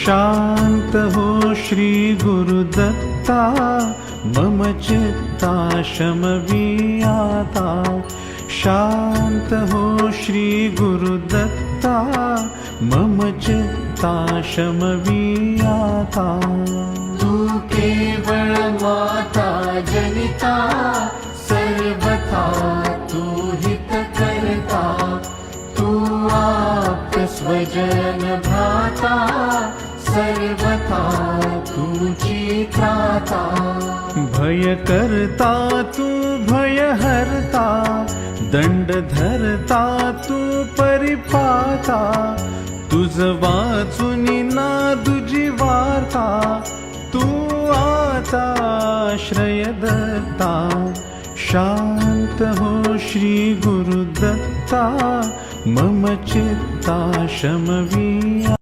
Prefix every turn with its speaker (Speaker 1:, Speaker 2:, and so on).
Speaker 1: शांत हो श्री गुरुदत्ता, मम चित्ता शमवियाता। शांत हो श्री गुरुदत्ता, मम चित्ता शमवियाता।
Speaker 2: तू केवळ माता जनिता, सर्वथा तू हित करता। तू आप स्वजन भ्राता, सर्वथा तुझी त्राता।
Speaker 1: भय करता तू भय हरता, दंड धरता तू परिपाता। तुझ वाचुनी नादुजी वार्ता, तू आता आश्रय दत्ता। शांत हो श्री गुरुदत्ता, मम चित्ता शमविया।